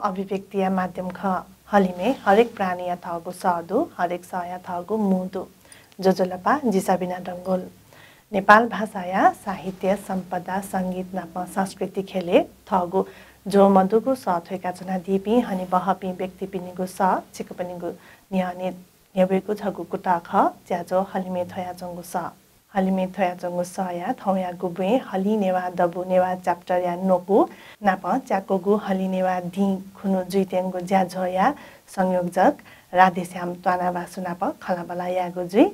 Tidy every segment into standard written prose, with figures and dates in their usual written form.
अभिव्यक्तिया माध्यम ख हलिमे हरेक प्राणी अथागु साधु हरेक साया थागु मुदु जोजलपा जिसाबिना डंगोल नेपाल भाषाया साहित्य सम्पदा संगीत नाप संस्कृति खेले थगु जो मधुगु सथेका जना दिपी हनि बहपी व्यक्ति पिनिगु स चिकपनिगु न्याने न्यबेगु थगु कुटा ख ज्याजो हलिमे थया जंगु स हलिमे थया जंगु स या थौया गुबे हलि नेवा दबु नेवा च्याप्टर या नोकु नाप च्याकोगु हलि नेवा दि खुनु जुइतेंगु ज्याजो या संयोजक राधेश्याम त्वाना वासु नाप खलाबला यागु जुइ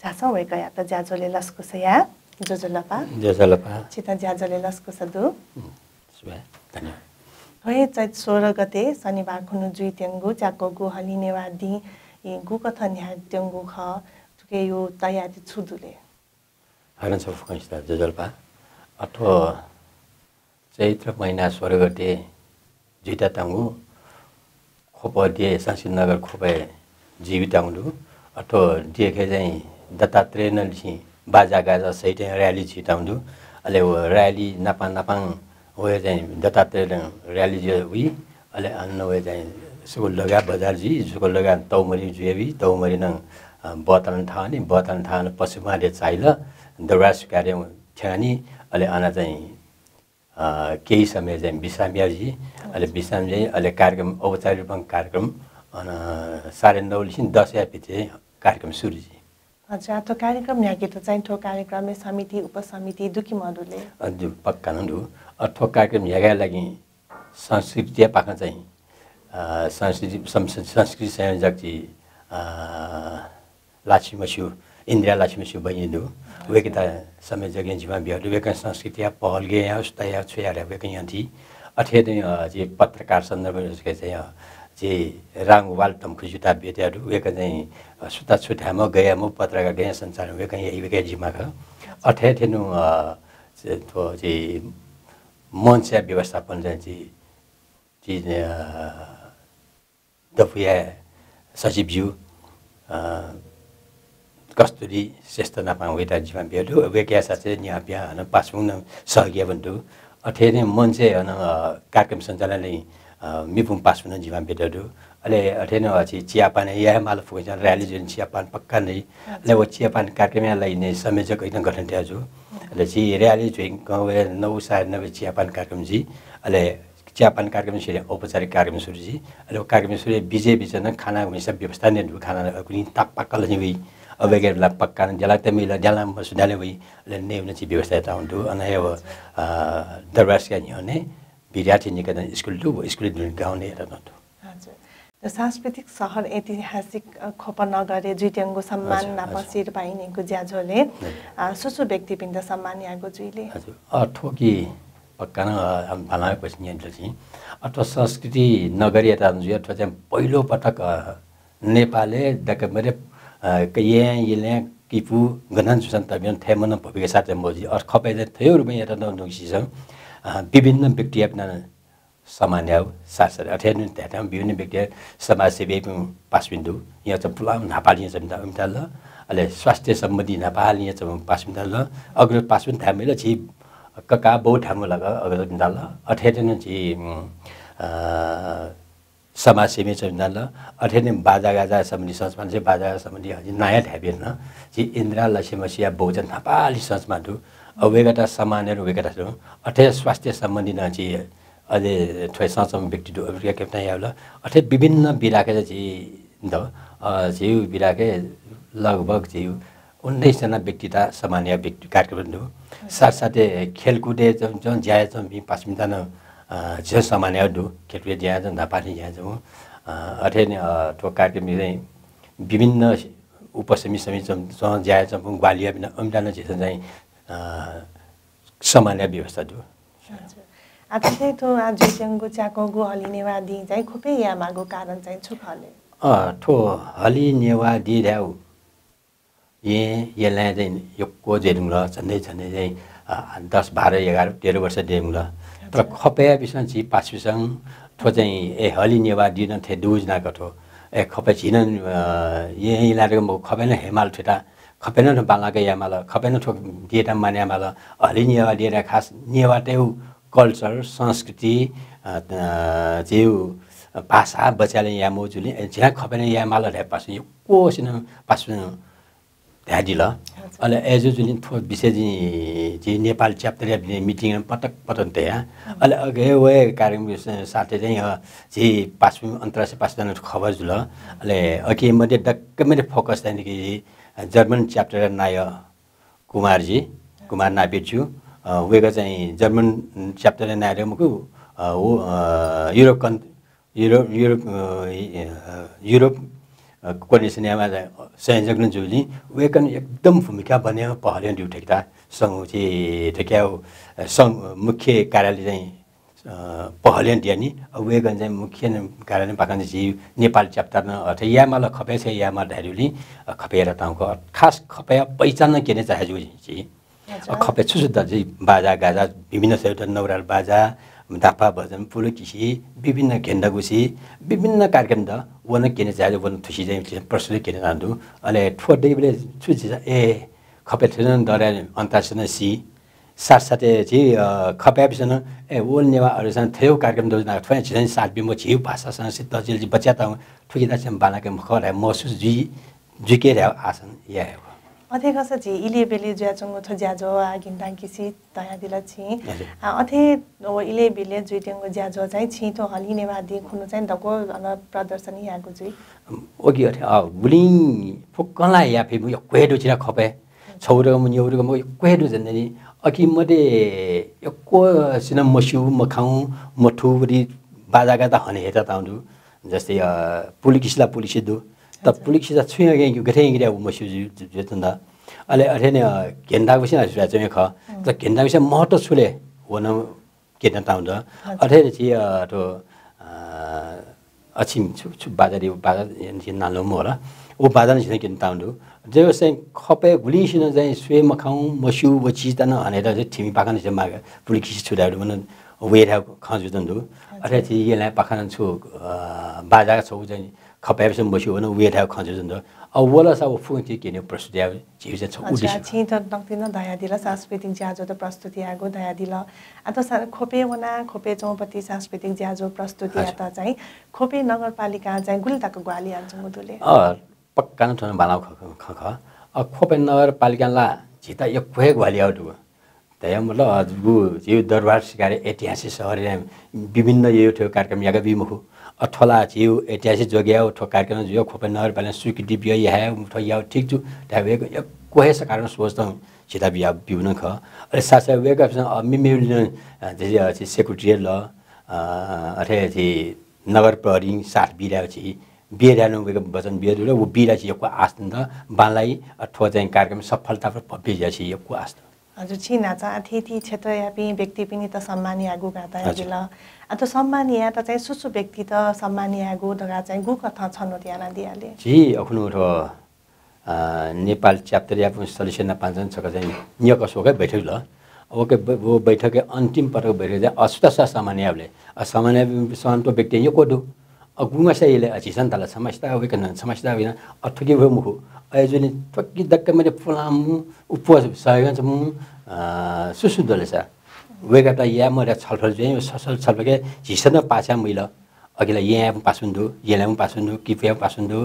जासा वेकया त ज्याजोले लस्कुसया जोजलपा चिता ज्याजोले लस्कुसदु धन्यवाद होय चैत 16 गते शनिबार खुनु जुइतेंगु च्याकोगु हलि नेवा दि गु कथा न्यातेंगु ख तुके यो तयारी छुदुले हरन सब फुकैस्ता जोजलपा अथो चैत्र महिना 16 गते जुइता तांगु खोपदे संस्कृत नगर खोपे जीवित आउँदु अथो देखे चाहिँ दत्तात्रेय नलिसी बाजा गाजा सहित र्याली छिटाउँदु अले र्याली नापाङ होय चाहिँ दत्तात्रेय र्याली जे उइ अले अन्न होय चाहिँ सुगुल लगा बजार जी सुगुल लगा तौमरी जुएबी तौमरी न बतलन थानी बतलन थान पशुमाले चाहिल दरबार कार्य छानी अले आना चाहिँ केही समय चाहिँ विश्रामजी अले विश्राम चाहिँ अले कार्यक्रम औपचारिक रूपमा कार्यक्रम अन 9:30 10 पछि कार्यक्रम सुरु जी अच्छा तो कार्यक्रम याके तो चाहिँ ठो कार्यक्रम में समिति उपसमिति दुखी मडुले अजु पक्का नदु अथो कार्यक्रम यागा लागि संस्कृति पाखा चाहिँ संस्कृति संयोजक जी लाछिमसु इन्द्रिया लाछिमसु बहिनीदु वेकता संयोजक जीवा बिहार वेका संस्कृति पहल गे या उस्ताया छुयारे वेक यन्थि अथे जे पत्रकार सन्दर्भ के चाहिँ जे राङवाल तमखुजुता बेटेहरु वेका चाहिँ सुता छुटामा गया म पत्रकार गया संचार वेका यही वेका जिमा ख अथे थेनु तो जे मञ्च व्यवस्थापन चाहिँ दफुया सचिवज्यू कस्तुरी श्रेष्ठ नापाङ वेटा जीवन बेडु वेक्या साचे न्याप्या न पासमुन सहगिया बन्टु अथेने मञ्चे न कार्यक्रम सञ्चालनले मिपुङ पासमुन जीवन बेडु अले अथेने अछि चियापाने या माल फुकै र्याली जुन चियापान पक्का नै ले व चियापान कार्यक्रमलाई नै संयोजक हैन गठन त्याजु अले छि र्याली जुन गाउँ 9:90 चियापान कार्यक्रम जी अले चियापान कार्यक्रम सुरु औपचारिक कार्यक्रम सुरु जी अले कार्यक्रम सुरु बिजे बिचन खाना हमेशा व्यवस्था नै खाना कुनै ताक पाकल नि अवेगेरला पक्का जला तमिला जला मसुदाले वई नेवने छि व्यवस्था ताउन्डु अन हेव दरबारका न्यने विद्यार्थी निकेतन स्कुल दु स्कुल गाउने हेर्नु हजुर त सांस्कृतिक शहर ऐतिहासिक खोपनगरे जुइटेंगु सम्मान नापसिर पाइनेको ज्याझोले सुसु व्यक्तिबिन्द सम्मान यागो जुइले हजुर अठोकी पक्का न हम भलाए पछि न्यले छि अथवा संस्कृति नगरी यता जुइ अथवा चाहिँ पहिलो पटक नेपालले दकमरे कये यले किपु गनन सुसन्त बिन थेमन भबिके साथे मोजी अर खपैले थियो रुपैयाँ यता ननुसिस विभिन्न व्यक्ति अपना सामान्य सासर अथेन त्यहाँ विभिन्न व्यक्ति समाजसेवी पासबिन्दु यहाँ चाहिँ पुलाम नेपाली चाहिँ उम्ताल अले स्वास्थ्य सम्बन्धी नेपाली यहाँ चाहिँ पासबिन्दल अग्र पासबिन थामेले छि कका बौ ठामो लगा अग्र बिन्दल अथेन छि समाजसेवी चन्दल अथेने बाजा गाजा सम्बन्धी संस्मान चाहिँ बाजा सम्बन्धी हजुर नयाँ ढ्याबेन चाहिँ इन्द्रा लक्ष्मसिया बहुजन नेपाली संस्माधु अवेगता सामान्यहरू वेगता छु अथे स्वास्थ्य सम्बन्धी न चाहिँ अझै थोरै संसम व्यक्ति अफ्रिका क्याप्टन यावला अथे विभिन्न बिराके चाहिँ द जिउ बिराके लगभग जिउ 19 जना व्यक्तिता सामान्य व्यक्ति कार्यक्रम साथसाथै खेलकुदे जुन ज्याए चाहिँ 5 मिनट न जे सामान्य दु खेलकुदे ज्याए जुन नेपाली ज्याए जुन अथेन तो कार्यक्रम चाहिँ विभिन्न उपसमिति समिति ज्याए चाहिँ ग्वालिया बिना अमदान चाहिँ सामान्य व्यवस्था दु आते तो आज जंगु चाकोगु हलिनेवा दि चाहिँ खुपे यामागो कारण चाहिँ छुखले ठो हलिनेवा दि ल्याउ यसलाई चाहिँ योको जेरुङ ल झन्डै चाहिँ 10 12 11 13 वर्ष देम ल तर खपया बिसन छि पासबिसङ ठो चाहिँ ए हलिनेवा दि न थे दुज ना कठो ए खपे झिनन यही लारेको म खपेन हेमाल ठेटा खपेन न बालाके यामाल खपेन ठोक दिएटा मान्यामाल हलि निवा दिएर खास निवाटेउ कल्चर संस्कृति जेउ भाषा बचाले या मोजुली झ्या खपेन यामाल रे पास यो कोसिन पास ध्यादिल अले एजु जुलिन थो विषय जी नेपाल च्याप्टर मिटिङ पटक पटक त्यहाँ अले अगे वे कार्यक्रम साथै चाहिँ जी पासु अन्तर्राष्ट्रिय पासजना खबर जुल अले अके मध्ये डक्क मैले फोकस चाहिँ कि जर्मन च्याप्टर नाय कुमार नाबिजु वेगा चाहिँ जर्मन च्याप्टर नाय मुकु युरोप कोर्डिनेसनमा संयोजक न जुली वेकन एकदम भूमिका बने पहले ड्युटेक्दा संघ ठेक्याउ संघ मुख्य कार्यालय चाहिँ पहले दियानी वेकन चाहिँ मुख्य कार्यालय पाकन जी नेपाल च्याप्टर न अथे यामाल खपे छ यामा धारुली खपेर ताउको खास खपे पहिचान केने चाहे जुजी खपे छुसुद्ध जी बाजा गाजा विभिन्न सेउट नौराल बाजा दापा भजन पुलकिसी विभिन्न घेन्डागुसी विभिन्न कार्यक्रम द वन केने चाहे वन थुसी चाहिँ प्रश्न केने नान्दु अले ठोडे बेले छुछि ए खपे थन दरे अन्तर्राष्ट्रिय सी साथसाथै चाहिँ खप्यापिसन ए ओल नेवा अरुसन थियो कार्यक्रम दोजना थ्वे छिन साथ बिमो छिउ भाषा संस्कृत तजिल बच्चा त ठुकिदा छम बालाके मखरा महसुस जुके रे आसन या अथे कस जी इले बेले ज्याचंग छ ज्याजो आगिन्दाङ किसी तया दिला छि अथे इले बेले जुइटेंग ज्याजो चाहिँ छि तो हलिने वादी खुनु चाहिँ दको प्रदर्शनी याको जुइ ओगी अथे बुलिङ फुक्कला या फे यो क्वेडो छिरा खपे छौरो म न्यौरो म क्वेडो जन्ने अकि मडे यको सिन मस्यु मखाउ मठुरी बाजागा त हने हेता ताउँदु जस्तै पुलिकिसला पुलिसिदु त पुलिकिसा छुया गे गथे गिरा मस्यु जतन्दा अले अथेने गेन्दागुसी आसुरा चाहिँ ख त गेन्दागुसी महत्व छुले वन केना ताउँदा अथे छि तो अछिम छु बाजारी बाजा यन नालो मोला ओ बाजा नि किन ताउँदु जे चाहिँ खपे गुलिसिन चाहिँ स्वे मखाउ मस्यु वची तना हनेर चाहिँ थिमी पाखन चाहिँ माग पुलिकिस छुराहरु मन वेरा खजुदन्दु अथे छि यलाई पाखन छु बाजा छौ चाहिँ खपाएपछि मस्यु वन वेरा खजुदन्दु अवला सब फुंची केने प्रस्तुति आयो जीव छ उद्देश्य छि त नक्तिन दया दिला सांस्कृतिक ज्याजो त प्रस्तुति आगो दया दिला अत खोपे वना खोपे चौपती सांस्कृतिक ज्याजो प्रस्तुति आता चाहिँ खोपे नगरपालिका चाहिँ गुल्ताको ग्वाली आन्छ मुदुले पक्का न थन बनाउ ख खोपे नगरपालिकाला जिता यो क्वे ग्वाली आउटु तया मतलब अजबु जीव दरबार सिकारे ऐतिहासिक शहर विभिन्न यो थियो कार्यक्रम यागा विमुख अठला जीव ऐतिहासिक जग्गा उठो कार्यक्रम जो खोपे नगरपालिका स्वीकृति बिया या उठो या ठीक छु तावेको यो कोहे कारण सोच्दा छिता बिया बिउन ख अरे सासा वेक अफ मिमिलिन जे सेक्रेटरी ल अथे जी नगर प्रहरी साथ बिरा छि बिरानो वेक वचन बिरु र वो बिरा छि यो आस्था त बालाई अथवा चाहिँ कार्यक्रम सफलता भव्य जा छि यो आस्था हजुर छिना छ अतिथि क्षेत्र यापि व्यक्ति पनि त सम्मानी आगु गाता दिला अत सम्मानी या त चाहिँ सुसु व्यक्ति त सम्मानी आगु दगा चाहिँ गु कथा छनो त्याना दियाले जी अखुनो र नेपाल च्याप्टर या सल्युसन पाँचजन छ चाहिँ नियक सोकै बैठक ल ओके वो बैठक अन्तिम पटक बैठक अସୁस्थ सामान्यले सामान्य सन्तो व्यक्ति यो कोदु अगुमा सैले अचिसन तला समस्या वेकन समस्या विना अठुकी भो मुखु अजुनि टक्की दक्क मैले फुलामु उपवास सहयोग छ मु सुसुदले छ वेगटा या मरे छलफल चाहिँ ससल छलफल के झिसन पाछा मिल अगिला यहाँ पासुन्दु येलाम पासुन्दु किफे पासुन्दु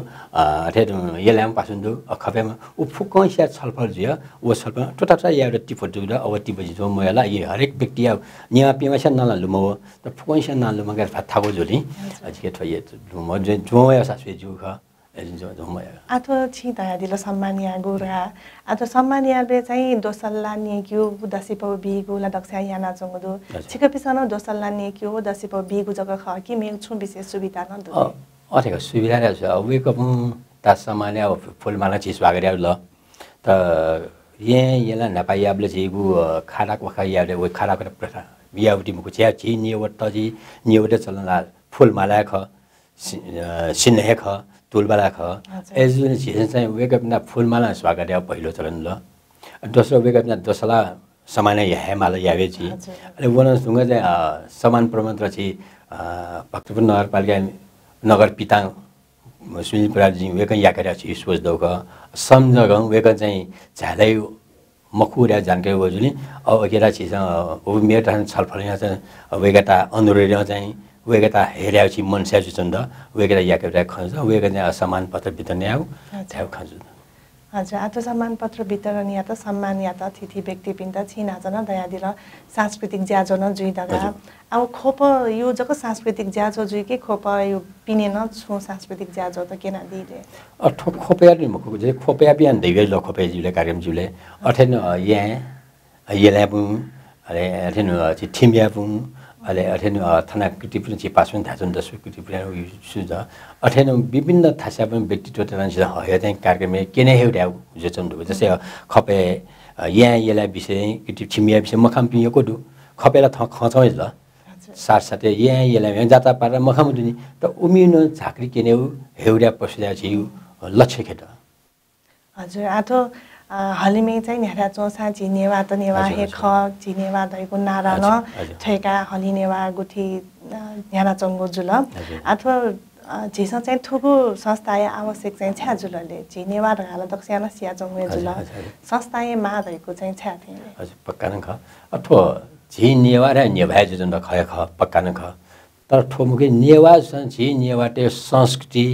अथे येलाम पासुन्दु खफेमा उफुकैसा छलफल जिया ओ छलफल टोटा या एउटा टिपटु र अवति बजी जो मला ये हरेक व्यक्ति यहाँ पिमासा नलालु म त फुकैसा नालु मगर थागो जोली अझके थये म जो या सासु जु ख आथो छि दया दिल सम्मानिया गोरा आथो सम्मानिया बे चाहिँ दोसल्ला नेक्यु दसिप बिगु ला दक्षा याना चंगदु छिकपिसन दोसल्ला नेक्यु दसिप बिगु जग्गा ख कि मेउ छु विशेष सुविधा न दु अथेको सुविधा छ वेक अप ता सम्मानिया फुलमाला छि स्वागत ल त येला नपायाबले छिगु खाना को खायाले वे खाना को प्रथा बियाउटी मुको छि छि निवट तजी निवट चलना फुलमाला ख सिन्हे ख तुलबाला ख एजुन झिन चाहिँ वेकअप ना फुलमाला स्वागत या पहिलो चलन ल दोस्रो वेकअप ना दोसला समान हेमाला यावे छि अनि वन सुंग चाहिँ समान प्रमन्त्र छि भक्तपुर नगरपालिका नगर पिता सुनिल बराजी वेकन याकरा छि सोच्दौ क सम्झगौ वेकन चाहिँ झालै मखुरा जानकारी वजुली अब अकेला छिस अब मेटा छलफल यहाँ चाहिँ वेगता अनुरोध चाहिँ वेगता हेर्या छि मनस्या जुचन्द वेगता याकरा खन्छ वेगन चाहिँ सम्मान पत्र वितरण आउ छाउ खन्छ हजुर आतो सम्मान पत्र वितरण या त सम्मान या त अतिथि व्यक्ति पिन्त छिना जन दयादिल सांस्कृतिक ज्याजो न जुइ दगा अब खोप यो जको सांस्कृतिक ज्याजो जुइ के खोप यो पिने न छु सांस्कृतिक ज्याजो त केना दिले अठो खोपया नि मको जे खोपया बिहान दैवे ल खोपया जुले कार्यक्रम जुले अठेन यहाँ येलाबु अरे अठेन छि ठिम्याबु अले अठेन थाना कृतिपुन छि पासुन थाजन दसु कृतिपुन सुज अठेन विभिन्न थासापन व्यक्तित्व तनान्छ हय चाहिँ कार्यक्रम केने हेउड्या जचन्दु जसै खपे यहाँ येला विषय कृति ठिम्या विषय मखाम पिएको दु खपेला खचौ ल साथसाथै यहाँ येला जाता पार मखाम दुनी त उमिन झाक्री केने हेउड्या पसुदा छि लक्ष्य खेत हजुर आतो हलिमे चाहिँ न्यारा चोसा झिनेवा त नेवा हे ख झिनेवा दैको नारा न ठेका हलिनेवा गुठी न्यारा चंगो जुल अथवा झिसा चाहिँ थुगु संस्थाय आवश्यक चाहिँ छ्या जुलले झिनेवा ढाला दक्षिणा सिया चंगो जुल संस्थाय मा दैको चाहिँ छ्या थिए हजुर पक्का न ख अथवा झिनेवा र नेभा जुन ख ख पक्का न ख तर ठोमुके नेवा झिनेवाटे संस्कृति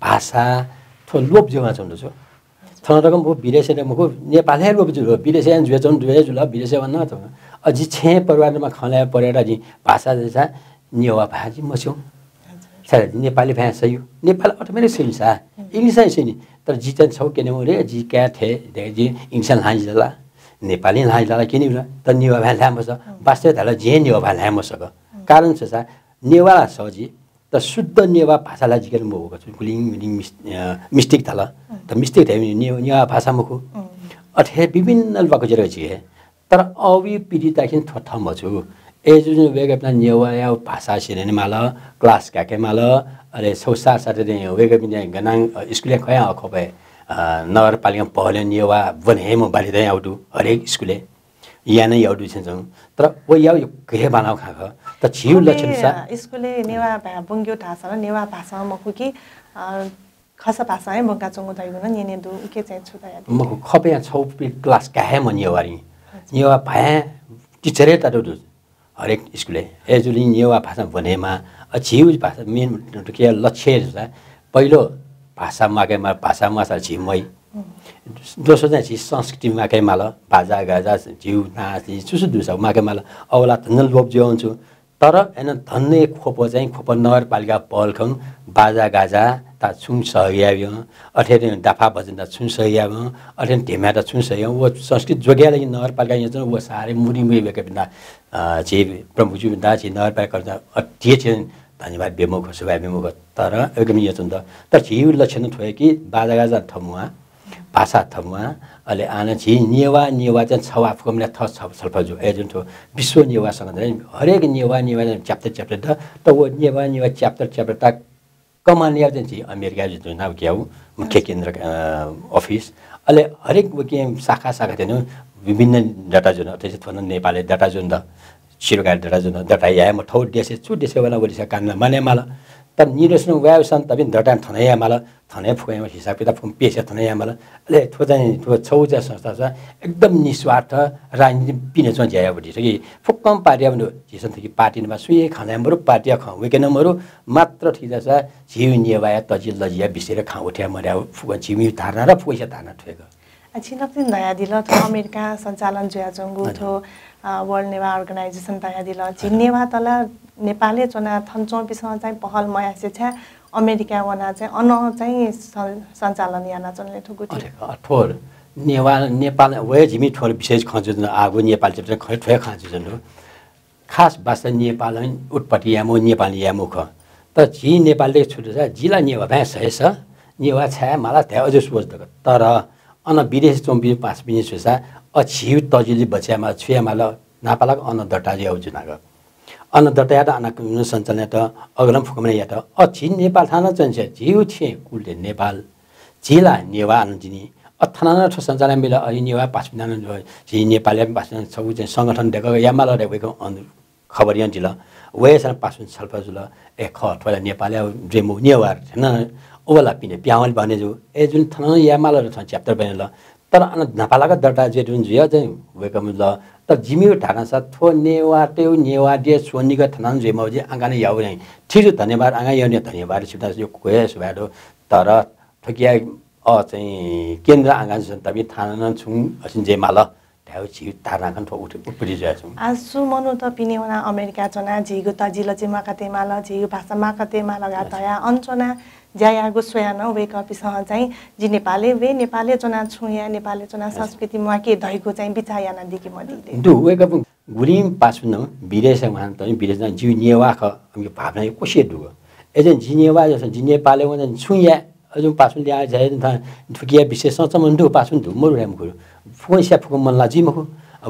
भाषा थो लोप जेमा चंदो छ थनरकम भो विदेशले मको नेपालले रोबजु विदेशे जुएचन जुए जुल विदेशे भन्न त अझि छे परिवारमा खला परेडा जि भाषा जसा नेवा भाजी मस्यौ सायद नेपाली भाषा सही नेपाल अटोमेटिक सिल्सा इंग्लिश छैन तर जितन छौ केने रे जि क्या थे जि इंग्लिश लाइजला नेपाली लाइजला किनि त नेवा भाषा मस वास्तव थाला जे नेवा भाषा मसक कारण छ सा नेवा सजी त शुद्ध नेवा भाषालाई जिकेर म भएको छु गुलिङ मिस्टेक थाला त मिस्टेक थियो नेवा भाषा मुखु अठे विभिन्न भएको जरे छिए तर अवि पीडिताखिन थथम छु ए जुन वेगपना नेवा या भाषा सिने माला क्लास काके माला अरे सौसा साथे वेगप ने गनाङ स्कुले खया खपे नगरपालिका पहले नेवा वनहेम बालिदै आउटु हरेक स्कुले या नै आउटु छन् तर वो या के बनाउ खाख त छिउ लक्षण छ स्कुले नेवा बुंग्यो ढासा र नेवा भाषा मखु कि खसा भाषा है बंगा चंगो दैगुन नेने दु के चाहिँ छु दया मखु खपे छौ क्लास काहे मनियवारी नेवा भाया टिचरे त दु हरेक स्कुले एजुली नेवा भाषा बनेमा छिउ भाषा मेन के लक्ष्य छ पहिलो भाषा मागेमा भाषा मासा छिमै दोस्रो चाहिँ संस्कृति माके माल बाजा गाजा जिउ नाच सुसु दुसा माके माल औला धन लोप जिउँछु तर हैन धन्ने खोप चाहिँ खोप नगरपालिका पहल खन बाजा गाजा ता छुङ सहयायो अठेर दाफा भजन ता छुङ सहयायो अठेर ढेमा ता छुङ सहयायो वो संस्कृत जोग्याले नगरपालिका यहाँ वो सारे मुरी मुरी बेके बिना जे प्रमुख जु बिना जे नगरपालिका गर्दा अटिए छ धन्यवाद बेमुख सुभाइ बेमुख तर एकदम यहाँ छ तर जिउ लक्षण थोए कि बाजा गाजा थमुआ भाषा थमुआ अले आना छि नेवा नेवा चाहिँ छवा फुकमले थ छलफल जो एजुन थो विश्व नेवा सँग हरेक नेवा नेवा च्याप्टर च्याप्टर त वो नेवा नेवा च्याप्टर च्याप्टर त कमानिया चाहिँ अमेरिका जुन नाम के हो मुख्य केन्द्र अफिस अले हरेक के शाखा शाखा थिएन विभिन्न डाटा जुन त्यसै थन नेपाली डाटा जुन द शिरोकार डाटा जुन डाटा या म ठौ देशे छु देशे वाला ओडिसा कान्न माने माला त निर्देशन व्यावसान तबिन डाटा थनया माला थने फुकेमा हिसाब किताब फुम पेशा थनया माला अले थो चाहिँ थो छौजा संस्था छ एकदम निस्वार्थ राजनीति पिने चाहिँ ज्याया बडी कि फुक्कम पार्टी अब जिसन कि पार्टीमा सुए खाना मरु पार्टी ख वेकेन मरु मात्र ठिक छ जिउ निवाया तजिल लजिया बिसेर खा उठ्या मर्या फुक जिउ धारणा र पैसा धारणा ठेको छिनक्तिन दया दिल थो अमेरिका सञ्चालन जुया जंगु थो वर्ल्ड नेवा अर्गनाइजेसन दया दिल जिनेवा तला नेपालले चना थन्चो बिसँग चाहिँ पहल मयासे छ अमेरिका वना चाहिँ अन चाहिँ सञ्चालन याना चनले ठुकुटी ठोर नेवा नेपाल वे जिमी ठोर विशेष खजुन आगो नेपाल चाहिँ खै खजुन खास भाषा नेपाल उत्पत्ति यामो नेपाली यामो ख त जी नेपालले छुट छ जिला नेवा भए सहेस नेवा छ मला त्या अझ सोच्दक तर अन विदेश चोम्बी पास बिने छुसा अछि तजिली बच्यामा छुयामाला नापालक अन दटाजी आउजुनाग अन दटाया त अनक सञ्चालन त अग्रम फुकमने या त अछि नेपाल थाना चन्छ जिउ छे कुलले नेपाल जिला नेवा अनजिनी अथाना छ सञ्चालन मिला अनि नेवा पास बिना जि नेपालले पास सब चाहिँ संगठन देख यामाला रेको अन खबरियन जिल्ला वेसन पास छलफल जुल ए ख अथवा नेपाली जेमु नेवार हैन ओला पिने प्यावल भने जो ए जुन थन या माल छ च्याप्टर बने ल तर अन नापालाका दर्टा जे जुन जुया चाहिँ वेकम ल त जिमियो ढाका सा थो नेवा त्यो नेवा दे सोनिका थनान जे मौजे आगाने याउ नै ठीक धन्यवाद आगा याउने धन्यवाद सिधा यो कोयस भ्याडो तर ठकिया चाहिँ केन्द्र आगा तबी थाना छु असिन जे माल ढाउ छि ताराखन ठो उपरि जाय छु आसु मनु त पिने वना अमेरिका चना जिगु तजिल चे माकते माल जिगु भाषा माकते माल गातया अञ्चना ज्यायागु स्वयं वे कपिसँग चाहिँ जि नेपाली वे नेपाली चना छुया नेपाली चना संस्कृति मा के धैको चाहिँ बिचायाना दिके मदिले दु वे कप गुरिम पासुन विदेश मान त विदेश जि नेवा ख हामी भावना कोसे दु एजन जि नेवा जस जि नेपाली वन छुया अजु पासुन ल्या जाय त ठुकिया विशेष सचमन दु पासुन दु मरु राम खु फोइसा फुक मन ला जि मखु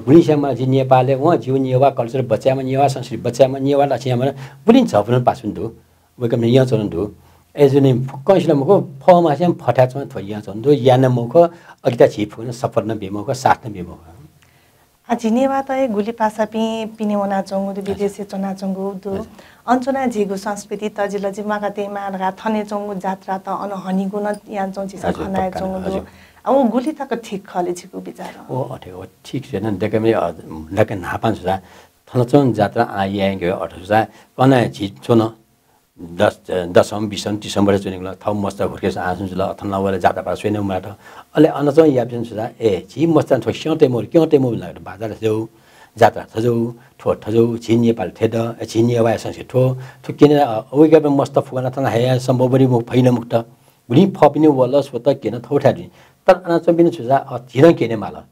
गुरिसमा जि नेपाली व जि नेवा कल्चर बच्चामा नेवा संस्कृति बच्चामा नेवा लक्ष्यमा बुलिन छ फुन पासुन दु वे कम यहाँ चलन दु एजुने फुक्कैसले मको फमा चाहिँ फटाचमा थोइया छन् दु याना मको अगिता छिफुन सफर न बेमको साथ न बेमको आ जिनेवा त ए गुली पासा पिने वना चंगु दु विदेशी चना चंगु दु अञ्चना जिगु संस्कृति तजिल जि माकते मालगा थने चंगु जात्रा त अन हनिगु न या चंचि स खनाय चंगु दु अब गुली तक ठीक खले छिगु विचार ओ अठे ठीक छैन देकमे लके नापान सुजा थनचन जात्रा आइयागे अठुजा कना छि छोन 10 20 डिसेम्बर चुनिगला थाउ मस्त घुर्केस आसुन जुल अथन वाला जात्रा पा सुने माट अले अनचन यापिन सुजा ए छि मस्त थो स्यते मोर क्योते मोर लाग बाजार जौ जात्रा थजौ ठो थजौ छि नेपाल थेद छि नेवा संस्कृति ठो ठो किन ओइगा मस्त फुगना थन हाया सम्भवरी मु फैन मुक्त गुली फपिने वला स्वत किन थौठादि तर अनचन बिन सुजा थिन किने माल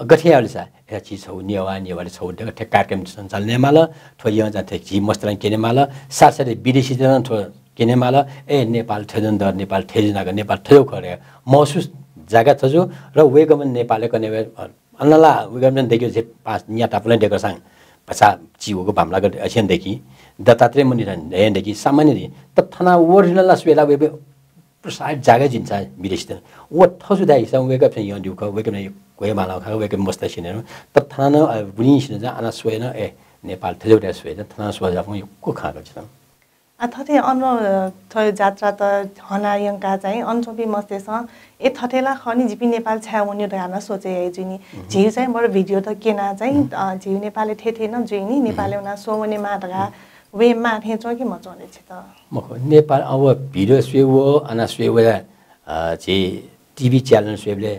गठियालसा ए छि छौ नेवा नेवाले छौ दे कार्यक्रम सञ्चालन माल ठो य जाथे छि मस्तरन किने माल साथसाथै विदेशी जन ठो किने माल ए नेपाल थेजन दर नेपाल थेजनागा नेपाल थेजौ खरे महसुस जागा थजु र वेगमन नेपालको नेवे अनला वेगमन देखि जे पास न्या टापले देखो सांग पछा जिवको भामला गरे अछन देखि दत्तात्रेय मन्दिर हे देखि सामान्य त थना ओरिजिनल स्वेला वेबे प्रसाद जागा जिन्छ विदेशी त ओ थजु दाइ सँग वेगप छ यहाँ दिउको वेगम कोही माला खा वेगम मस्त छिनेर त थना बुनी छिन जा अना सोएन ए नेपाल थजौटा सोएन थना सोजा पनि को खाको छ अथथे अन थय जात्रा त हनायंका चाहिँ अनचोपी मस्तेस ए थथेला खनि जिपी नेपाल छाउनी रहन सोचे जिनी झिउ चाहिँ बडो भिडियो त केना चाहिँ झिउ नेपालले थेथेन जुइनी नेपालले उना सोवने माटगा वे माथे छ कि मचोने छ त मको नेपाल अब भिडियो स्वेव अना स्वेव जे टिभी च्यानल स्वेवले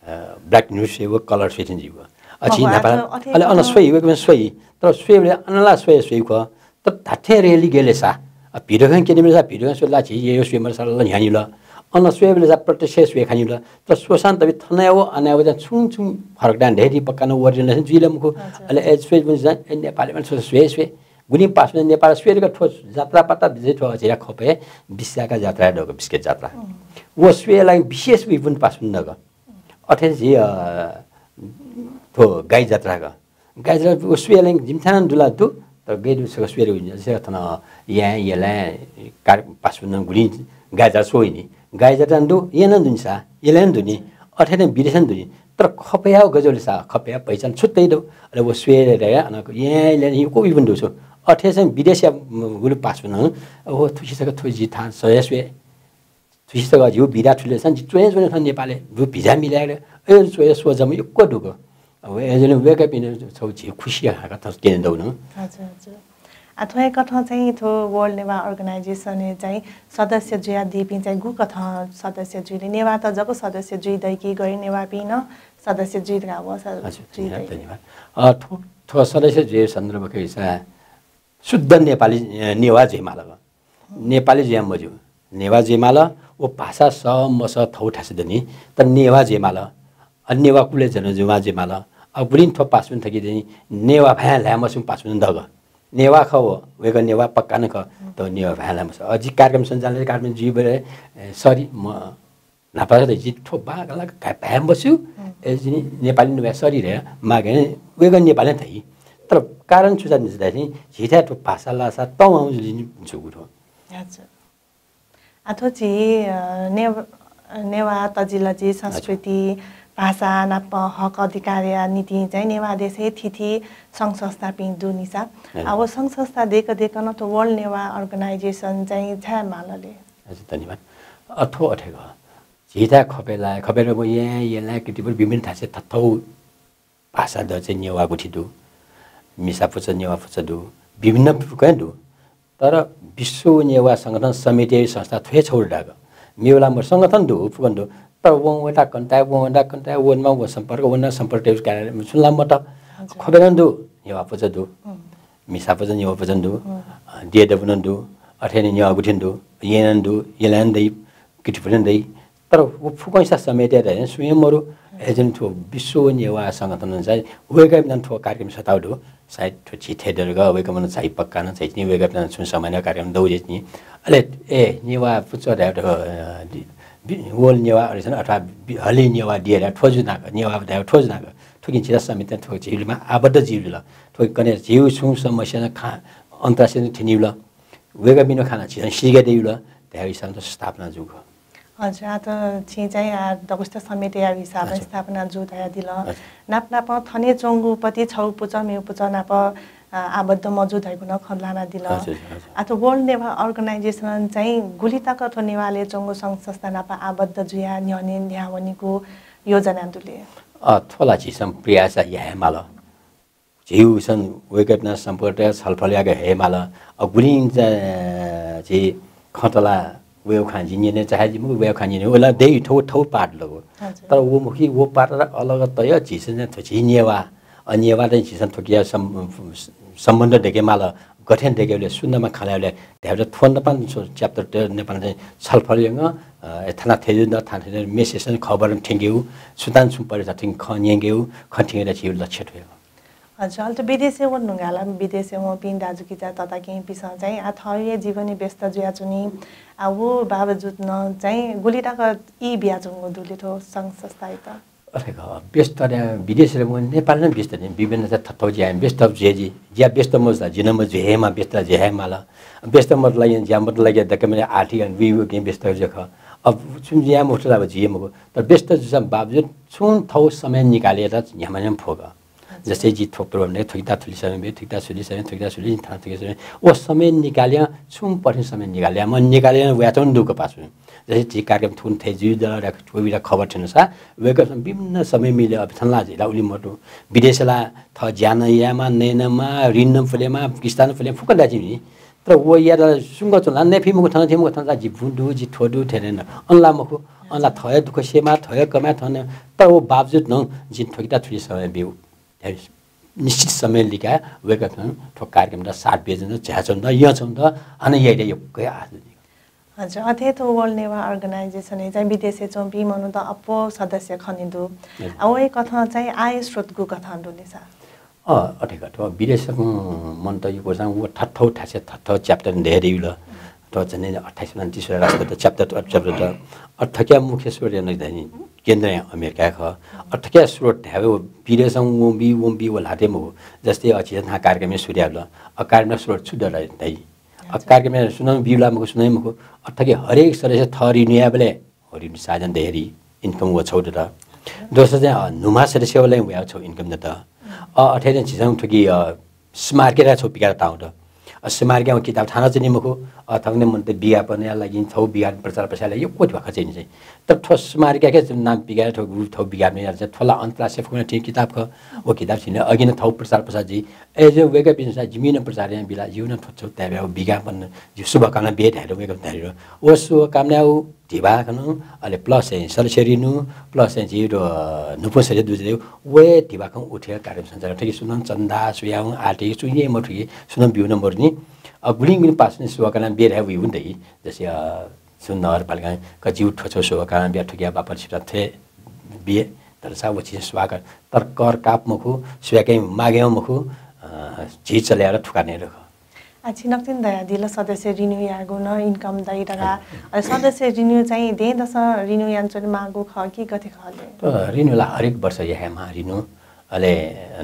ब्ल्याक न्यूज स्वेव कलर स्वेथिन जीव अछि नेपाल अले अन स्वेव एकदम स्वेव तर स्वेवले अनला स्वेव ख त थाथे रेली गेलेसा भिडियो खन केने मेसा भिडियो सोला छि यो स्वेमर सल्ल न्यानिल अन स्वेवले जा प्रत्यक्ष स्वे खानिल त सोसान तबि थनायो अनायो जा छुङ छुङ फरक डान ढेरी पक्कान ओरिजिनल जिलमको अले ए स्वेव पनि जा नेपालमा स्वे स्वे गुनी पासमा नेपाल स्वेरको ठो जात्रा पत्ता जे ठो छिरा खपे बिस्याका जात्रा डको बिस्केट जात्रा वो स्वेलाई विशेष विपुन पासुन नग अथे जे ठो गाई जात्राका गाई जात्रा स्वेलाई जिमथान दुला दु त गेदु सक स्वेर हुन्छ से थन या यला कार पासुन गुनी गाई जात्रा सोइनी गाई जात्रा दु येन दुनसा येलन दुनी अथे ने बिरेसन दुनी तर खपया गजोलसा खपया पहिचान छुट्टै दो अरे वो स्वेर रे अनको यले को विपुन दु छ अथे चाहिँ विदेशी गुरु पासुन ओ थुसिसक थुजि थान सयस्वे थुसिसक जिउ बिरा ठुले छन् चोय चोय नेपालले रु भिजा मिलाएर ए चोय सोजम यक्को दुको अब एजले वेका पिन छौ छि खुशी हाका त केन दउ न हजुर हजुर अथवा कथा चाहिँ थो वर्ल्ड नेवा अर्गनाइजेसन चाहिँ सदस्य जुया दिपिन चाहिँ गु कथा सदस्य जुले नेवा त जको सदस्य जुइ दैकी गइ नेवा पिन सदस्य जुइ गाव जुइ धन्यवाद थो सदस्य जुइ सन्दर्भको हिस्सा शुद्ध नेपाली नेवा जेमाल नेपाली जेम मजु नेवा जेमाल ओ भाषा स मस थौ ठासिदनी त नेवा जेमाल अन्यवा कुले जन जुवा जेमाल अब बुलिन थो पासुन थकी देनी नेवा भया ल्यामसु पासुन दग नेवा ख वेग नेवा पक्का न ख त नेवा भया ल्यामस अझि कार्यक्रम सञ्चालन कार्यक्रम जीवरे सरी म नापा त जि थो बागला का भ्याम बस्यु एजि नेपाली न सरी रे मागे वेग नेपाली थई तर कारण सुझाव दिँदा चाहिँ झिटा ठो भाषा लासा तौ आउँछ जुगुरो हजुर अथवा नेवा तजिलजी संस्कृति भाषा नाप हक अधिकार नीति चाहिँ नेवा देशै थिथि संघ संस्था पिन्दु निसा अब संघ संस्था देख न त वर्ल्ड नेवा अर्गनाइजेसन चाहिँ छ्या मालले हजुर धन्यवाद अथो अठेको झिता खपेर म यहाँ केटीहरू विभिन्न ठासे थथौ भाषा द चाहिँ नेवा गुठिदु मिसा पुछ नेवा पुछदु विभिन्न पुकैदु तर विश्व नेवा संगठन समिति संस्था थ्वे छोडडाग मेला म संगठन दु पुकन्दु तर वटा कन्टा वनमा व सम्पर्क कार्य सुनला म त खबेरन्दु नेवा पुछदु मिसा पुछ नेवा पुछन्दु दिएद बुनन्दु अठेनी नेवा गुठिन्दु येनन्दु येलान्दै किटफुनन्दै तर वो फुकैसा समिति रहेन स्वयंहरु एजेन्ट हो विश्व नेवा संगठन चाहिँ वेगा बिना ठो कार्यक्रम सताउदु सायद ठो छिथेदर ग वेगा मन चाहिँ पक्का न चाहिँ नि वेगा बिना सुन समय कार्यक्रम दौजे नि अले ए नेवा पुछ द वोल नेवा अरिसन अथवा हली नेवा दिएर ठोजुना नेवा द ठोजुना ठोकिन छिरा समिति ठो जिउमा आबद्ध जिउल ठो कने जिउ सु समस्या खा अन्तर्राष्ट्रिय ठिनिउल वेगा बिना खाना छिरा सिगे दिउल त्यही संस्था स्थापना जुग हजुर आता चाहिँ दगुस्त समिति हिसाब स्थापना जो दया दिल नाप नाप थने चोंगुपति छौ पुच मेउ पुच नाप आबद्ध मौजूद है न खदलाना दिल अथवा वर्ल्ड नेवा अर्गनाइजेसन चाहिँ गुलिता कथो नेवाले चोंगु संघ संस्था नाप आबद्ध जुया न्यने न्यावनीको योजना दुले थोला छिसम प्रयास यामाल जिउसन वेगपना सम्पर्क छलफलयाग हेमाल गुलिङ चाहिँ खतला वेव खान्जिने ने चाहे जिमु वेव खान्जिने ओला देई ठौ पाट लगो तर वो मुखी वो पाट अलग तय छिसन थछिनेवा अन्यवा चाहिँ छिसन थोकिया सम्बन्ध देखेमाल गठन देखेले सुन्नमा खालाले धेरै थोन पान च्याप्टर नेपाल चाहिँ छलफलयङ थाना थेजु न थाना मेसेसन खबर ठेंगेउ सुतान सुम परे थिङ खन्येगेउ खठिङेर छिउ लक्ष्य थियो हजुर अल्ट विदेशे व नुगाला विदेशे व पिन दाजुकिता तता केही पिसा चाहिँ अथय जीवनी व्यस्त जुया चुनी वो बावजुद न चाहिँ गुलिटाका ई ब्याजुङो दुलिथो संघ संस्था त अरे व्यस्त विदेश र नेपाल नै व्यस्त नि विभिन्न थथौ ज्या व्यस्त जेजी ज्या व्यस्त मजला जिनमा जेहेमा व्यस्त जेहेमाला व्यस्त मतलाई ज्या मतलाई दके मैले आठी अन विवो के व्यस्त जख अब सुन ज्या मोटला अब जिएमको तर व्यस्त जसम बावजुद सुन थौ समय निकालेर यहाँ पनि फोगा जस्तै जी थोप्रो भने थुक्ता थुली समय थुक्ता सुली थाहा थुके ओ समय निकाल्या छुम पर्ने समय निकाल्या म निकालेन व्याचन दुको पासु जस्तै जी कार्यक्रम थुन थे जु द कोइला खबर थिन सा वेका विभिन्न समय मिले अब थनला जिला उली मटो विदेशला थ ज्यान यामा नेनमा रिन्न फुलेमा किस्तान फुले फुक दाजि नि तर वो या सुंग चला नेफि मुख थन थिमु थन जा जिबुन्दु जि थोदु थेरेन अनला मखु अनला थय दुख सेमा थय कमा थन तर वो बावजुद न जिन थुक्ता थुली समय बिउ निश्चित समय लिका वेका ठो कार्यक्रम द 7 बेजन झ्याचन द यचन द अनि यले यकै आधुनिक हजुर अथे तो वर्ल्ड नेवा अर्गनाइजेसन चाहिँ विदेशे चोम्पी मनु त अपो सदस्य खनिदु ओइ कथा चाहिँ आय स्रोतको कथा दुलिसा अठेका ठो विदेश मन त यो चाहिँ वो ठठौ ठासे ठठौ च्याप्टर धेरै ल त चाहिँ 28 29 राष्ट्र त च्याप्टर अठक्या मुख्य स्रोत नै धनी केन्द्र अमेरिका ख अठक्या स्रोत ढावे विदेशङ वम्बी वलाते मो जस्तै अचेतन कार्यक्रम सूर्यल अकार्म स्रोत छुद रहे तै कार्यक्रम सुनाउ बिउला मको सुनाइ मको अठक्या हरेक सदस्य थरी नियाबले हरि साजन धेरै इन्कम व छौड र दोस्रो चाहिँ नुमा सदस्यलाई व्या छौ इन्कम त अठेन छिसङ ठकी स्मार्केरा छौ पिका ताउड स्मार्केमा किताब थाना चाहिँ मको अथवा मन त विज्ञापन लागि छौ विज्ञापन प्रचार प्रसारले यो कोट भएका चाहिँ चाहिँ तर ठोस स्मार्के के नाम पिगा ठो ग्रुप थौ विज्ञापन यार चाहिँ ठोला अन्तर्राष्ट्रिय फुक्ने ठीक किताब ख वो किताब छिने अघि न थौ प्रचार प्रसार जी एज वेका बिजनेस जिमिन प्रचार यहाँ बिला जीवन ठोच्छौ त्यहाँ विज्ञापन जो शुभकामना बेट हेरो वेका हेरो ओ शुभकामना ढिबा खनु अले प्लस चाहिँ सरसेरिनु प्लस चाहिँ जिरो नुपुसले दुजे वे ढिबा ख उठे कार्यक्रम सञ्चालन ठिक सुनन चन्दा सुयाउ आटे सुये मठुकी सुनन बिउ नम्बर नि गुलिङ पास्ने शुभकामना बेट हेउ हुँदै जस्तै सुन्दर पालिका कजिउ ठोछो शुभकामना बिहा ठुकिया बापर छिटा थे बिहे तर सा वछि स्वागत तर कर काप मखु स्वेकै मागेउ मखु झि चल्याएर ठुकाने रख अछि नक्तिन दया दिल सदस्य रिन्यू यागो न इन्कम दाइ टका सदस्य रिन्यू चाहिँ दे दस रिन्यू यान्चन मागो ख कि गथे खले त रिन्यूला हरेक वर्ष यामा रिन्यू अले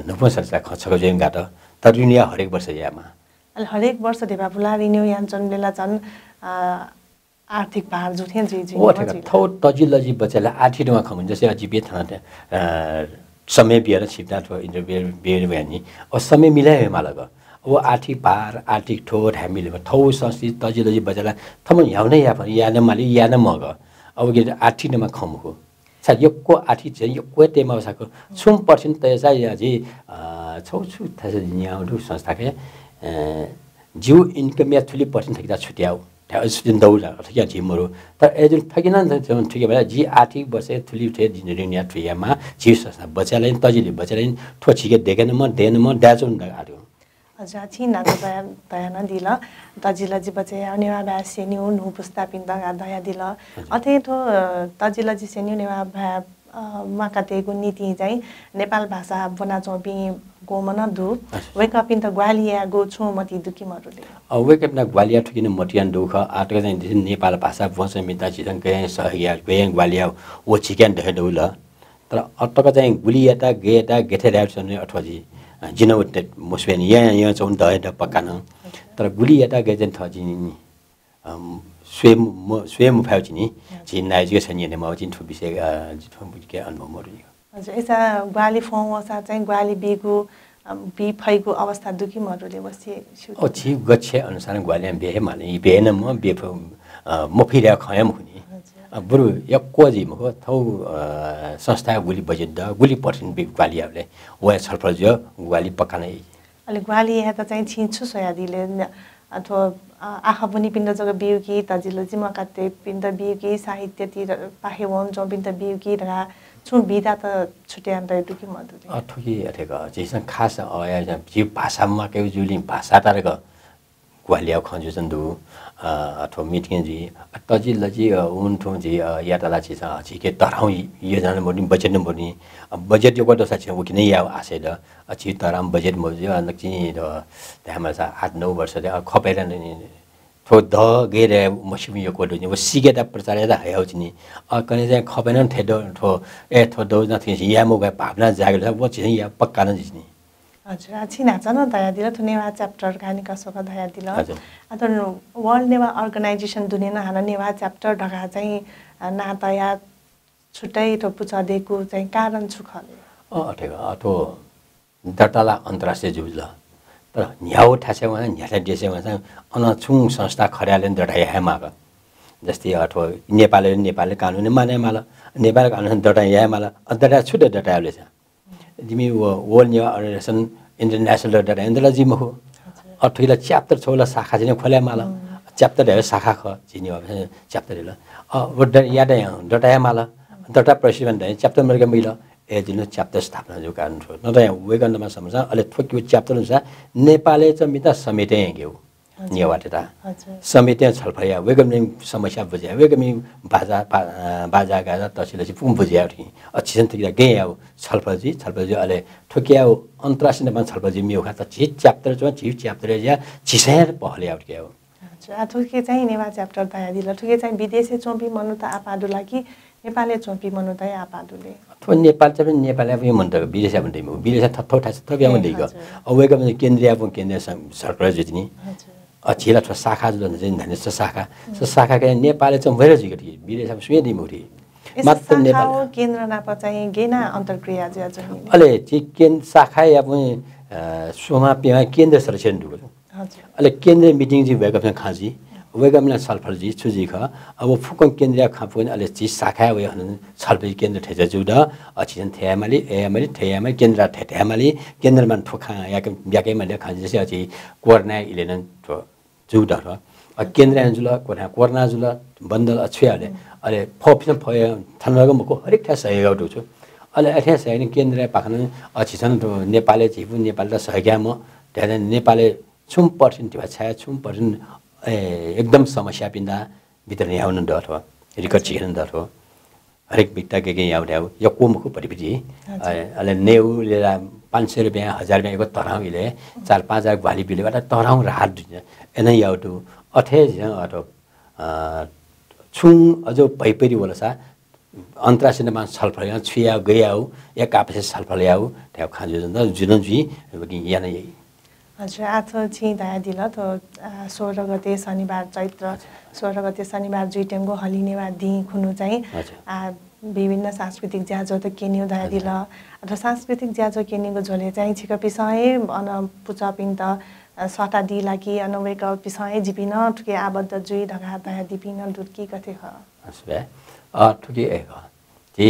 नुपसरसा खछको जेम गाट तर रिन्यू हरेक वर्ष यामा अले हरेक वर्ष देबा बुला रिन्यू यान्चन बेला छन् आर्थिक भार जुथे जी ओ ठो तजिलजी बच्चालाई आठीमा खमन जस्तै अजिबे थाना समय बिएर छिप्दा ठो इन्टरभ्यु बिएर भएनी ओ समय मिलायो मालग वो आर्थिक भार आर्थिक ठोर हामीले थौ संस्कृति तजिलजी बजाला थम याउने या पनि यान माली यान मग अब के आर्थिक नमा खम हो सा यक्को आर्थिक चाहिँ यक्को तेमा साको सुम पर्सेन्ट तयसा याजी छौ छु थासे न्याउ संस्थाके जिउ इन्कम या थुली पर्सेन्ट थकिदा छुट्याउ त्या स्टुडेन्ट दौला अथवा जिमरो तर एजुन थकिन न ठिकै भए जी आर्थिक बसे थुली थे जिनिरिङ या ट्रियामा जिउ संस्था बचालाई तजिले बचालाई ठोछिके देखेन म देन म दाजुन आर्यो हजुर छिन दया दया न दिल तजिला जी बचे नेवा बा सेन्यु नु पुस्ता पिन्द दया दिल अथे थो तजिला जी सेन्यु नेवा बा माकातेको नीति चाहिँ नेपाल भाषा बना चोपी गोमन दु wake up in the Gowalia go छु मति दुकी मरुले वेक अप न ग्वालिया ठुकिन मटियान दुख आटक चाहिँ नेपाल भाषा भन्छ मिता छिसन के सहया गयन ग्वालिया ओ चिकन देख दउल तर अटक चाहिँ गुलियाटा गेटा गेथे राउसन अथवा जी जिनवट मुस्वेन यहाँ चौन दय पक्का न तर गुलियाटा गेजन थ जी स्वयं फाउ चिनी जी नाइजो छ नि म जिन ठु विषय जिठो बुझके अनुभव मरु हजुर एसा ग्वाली फों वसा चाहिँ ग्वाली बिगु बि फैगु अवस्था दुखी मरुले बसी ओ छि गच्छे अनुसार ग्वाली बे माने बेन म बे म फिरा खयम हुनी बरु यक्को जी म थौ संस्था गुली बजेट द गुली पर्सेन्ट बि ग्वालीहरुले व छलफल जो ग्वाली पकानै अलि ग्वाली यहाँ त चाहिँ छिन्छु सोयादिले अथवा आखा पनि पिण्ड जग बिउकी तजिलो जिम काते पिण्ड बिउकी साहित्यतिर पाहेवन जो पिण्ड बिउकी र छु बिदा त छुट्यान त दुखी मदुले अठुकी अथेको जैसन खास आया जी भाषामा के जुली भाषा तारक ग्वालिया खंजु चन्दु अथवा मिटिङ जी तजिल जी उन्ठो जी यातला छि छ के तराउ योजना बनि बजेट बनि बजेट यो गर्दा छ उ किन या आसे द अछि तराम बजेट मजो नक्चि र त्यहाँमा 8-9 वर्ष खपेर नि थो द गेरे मसिमी यो कोडो नि व सिगेटा प्रचार यादा हयाउ छिनि कने चाहिँ खपेन थेदो थो ए थो दो न थिस या मो गए भावना जागल व छि या पक्का न जिनि हजुर अछि नाच न दया दिल थुनेवा च्याप्टर गानी कसो का दया दिल अत वर्ल्ड नेवा अर्गनाइजेसन दुने न हाना नेवा च्याप्टर ढगा चाहिँ नातया छुट्टै थो पुचा देको चाहिँ कारण छुखले अठेको अथो दटाला अन्तर्राष्ट्रिय जुल तर न्याउ ठासेवा न्याला देसेवा चाहिँ अनछुङ संस्था खर्याले दटाय हेमाग जस्तै अथवा नेपाली कानुन माने माल नेपाल कानुन दटाय माल दटा छुटे दटायले छ जिमी वर्ल्ड नेवा अर्गनाइजेसन इन्टरनेशनल दटाय इन्टरला जिम हो अठिला च्याप्टर छोला शाखा चाहिँ खोल्या माल च्याप्टर हे शाखा ख जिनी च्याप्टर ल वड यादा दटाय माल दटा प्रेसिडेन्ट है च्याप्टर मर्गे मिल ए जिनो च्याप्टर स्थापना जो कारण छ न त वेगनमा समझा अले थोक्यो च्याप्टर हुन्छ नेपालले चाहिँ मिता समेटे गेउ नेवाटेटा समेटे छलफया वेगम समस्या बुझ्या वेगमी बाजा गाजा तसिले चाहिँ पुम बुझ्या थि अच्छी तरिका गे आउ छलफल जी अले ठोक्या अन्तर्राष्ट्रिय छलफल जी मिउ खाता छि च्याप्टर जो छि च्याप्टर या छिसेर पहले आउट के हो अच्छा ठोके चाहिँ नेवा च्याप्टर दया दिल ठोके चाहिँ विदेशी चोपी मनु त आपादु लागि नेपालले चोपी मनु त आपादुले थो नेपाल चाहिँ नेपालले पनि मन त विदेश भन्दै म विदेश थथो ठास थप्या भन्दै ग अवेको केन्द्रीय सरकार जितनी अछिला छ शाखा जुन चाहिँ धनेश शाखा के नेपालले चाहिँ भएर जिगटी विदेशमा सुयदी मुरी मात्र नेपाल केन्द्र नाप चाहिँ गेना अन्तर्क्रिया चाहिँ अले चाहिँ केन्द्र शाखा या पनि सोमा पेमा केन्द्र सदस्य दुगो हजुर अले केन्द्र मिटिङ जी भएको छ खाजी वेगमला छलफल जी छुजी ख अब फुकन केन्द्रीय खापुन अले ची शाखा वे हन छलफल केन्द्र ठेजा जुड अछिन थ्यामाली एमाली थ्यामाली केन्द्र थ्यामाली केन्द्रमा ठोखा याके याके मैले खाजी जसे अछि कोर्ना इलेन जुड र केन्द्र जुल कोर्ना जुल बन्दल अछ्याले अले फपिन फय थनगम को हरेक ठा सहयोग छु अले अठ्या सहयोग केन्द्र पाखन अछिन नेपालले जिपु नेपाल र सहयोग म त्यहाँ नेपालले 6% छाया 6% एकदम समस्या पिन्दा भित्र नि आउन डर हो रिकर्ड चिकन डर हो हरेक बिक्ता के आउट आउ यो कोमको परिपिटी अले नेउ लेला 500 रुपैयाँ 1000 रुपैयाँ को तराउले 4-5 हजार ग्वाली बिलेबाट तराउ राहत दिन्छ एनै आउटु अठे अथो छुङ अझ पैपरी वलसा अन्तर्राष्ट्रियमा छलफल छुया गयाउ एक आपसे छलफल आउ त्या खाजु जुन जुइ यहाँ नै हजुर आज छि दया दिल त 16 गते शनिबार चैत्र 16 गते शनिबार जुइटेंगो हलिनेवा दि खुनु चाहिँ विभिन्न सांस्कृतिक ज्याजो त केन्यु दया दिल अथवा सांस्कृतिक ज्याजो केन्युको झोले चाहिँ छिक पिसय अन पुचा पिन्त सटा दी लागी अनवेक पिसाए जिपिन ठुके आबद्ध जुई ढगा तया दिपिन दुर्की कथे ह सुबे ठुके एक जे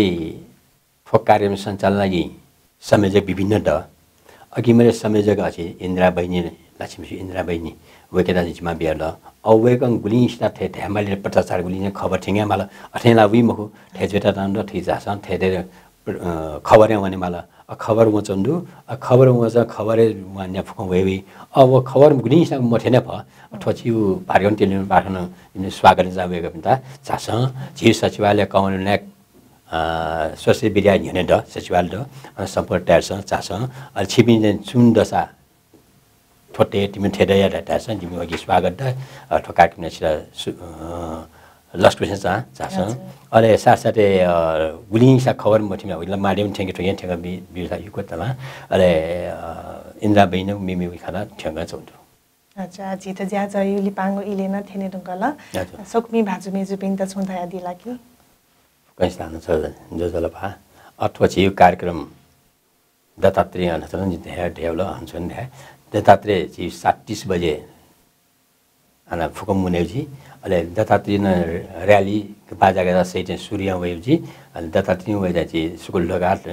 फोक कार्यक्रम सञ्चालन लागि संयोजक विभिन्न द अघि मैले संयोजक अछि इन्द्रा बहिनी लक्ष्मी इन्द्रा बहिनी वेकेदा जिमा बियर अवेकं गुलिङ स्टाफ थे हामीले प्रचार गुलिङ खबर ठिङे माला अठेला वी मखु थे जेटा तान्द ठी जासन थे दे खबर वने माला खबर वचन्दु खबर वच खबरे वन्या फुक वेवी अब खबर गुलिङ स्टाफ मठेने फ ठछि पार्गन टेलिन पाठन स्वागत जावेको पिता जास जी सचिवालय कमन नेक स्वास्थ्य विद्या हिने द सचिवालय द सम्पर्क ट्यास चास अल छिपिन चुन दशा ठोटे तिमी ठेडया डाटास जिमी वगि स्वागत द ठोका किन छिरा लास्ट क्वेशन चास अले साथसाथै गुलिङ सा खबर मठिमा उला माध्यम ठेंगे ठेंगे ठेंगा बिसा युको तला अले इन्द्रा बहिनी मिमी खाना ठेंगा चौदो अच्छा जी त ज्या जयु लिपाङो इलेना थेने ढुङ्गला सोकमी भाजु मेजु पिङ त छुँदा दिला कि कैस्तान छ जजलपा अथवा यो कार्यक्रम दत्तात्रेय अनसन जिते डेवलप हन्छन् है दत्तात्रेय जी 7:30 बजे ana फुकम मुनेजी अले दत्तात्रेय रैली बाजा गदा सहित सूर्य वेवजी अले दत्तात्रेय वेजा जी स्कुल लगात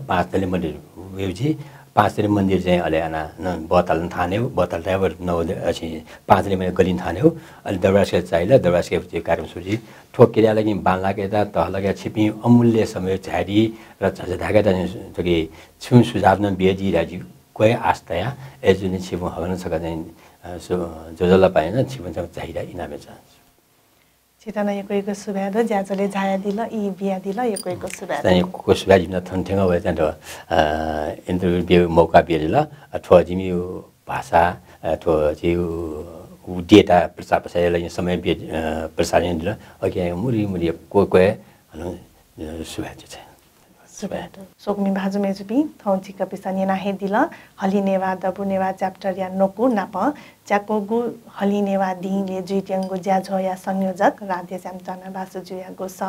5 तले मन्दिर वेवजी 5 तले मन्दिर चाहिँ अले आना बतल थान्यो बतल ड्राइभर नौ अछि 5 तले मैले गलिन थान्यो अले दरबारसे चाहिला दरबारसे कार्यक्रम सुजी ठोकेला लागि बानला केदा तहलगा छिपी अमूल्य समय झाडी र झझधागा जगे छु सुझाव न बेजी राजी कोही आस्थाया एजुनि छिपु हवन सका चाहिँ सो जजला पाएन छिपन चाहिदा इनामे चाहन्छु चितना यको सुबाद ज्याजले झाया दिल इ बिया दिल यको सुबाद चाहिँ को सुबाद जिन थन्थेंगा वे चाहिँ इन्टरभ्यु मौका बिरेल अथवा जिमी भाषा अथवा जिउ डेटा प्रचार प्रसारलाई समय प्रसारण दिल अघि मुरी मुरी कोही सुबाद चाहिँ सोकमी भाजु मेजुपी थौची कपिसनी नाहे दिल हलिनेवा दबुनेवा च्याप्टर या नोकु नाप च्याकोगु हलिनेवा दिले जुइट्याङगु ज्याझया संयोजक राधे श्यामचन्द्र बासुजुया गोस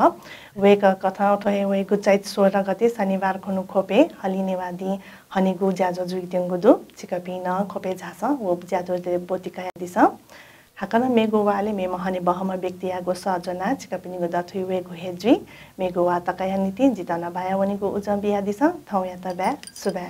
वेक कथा उठे वे गुचाइत 16 गते शनिबार खनु खोपे हलिनेवा दि हनिगु ज्याझो जुइट्याङगु दु चिकपिन खोपे झास वो ज्याझो दे बोतिका दिस हाकन मेगोवाले मे महने बहम व्यक्ति आगो सजना चिकपिनीगो दथुइ वेगो हेजु मेगोवा तकाया नीति जितना बायावनीको उजम बिया दिस थौ या त बे सुबे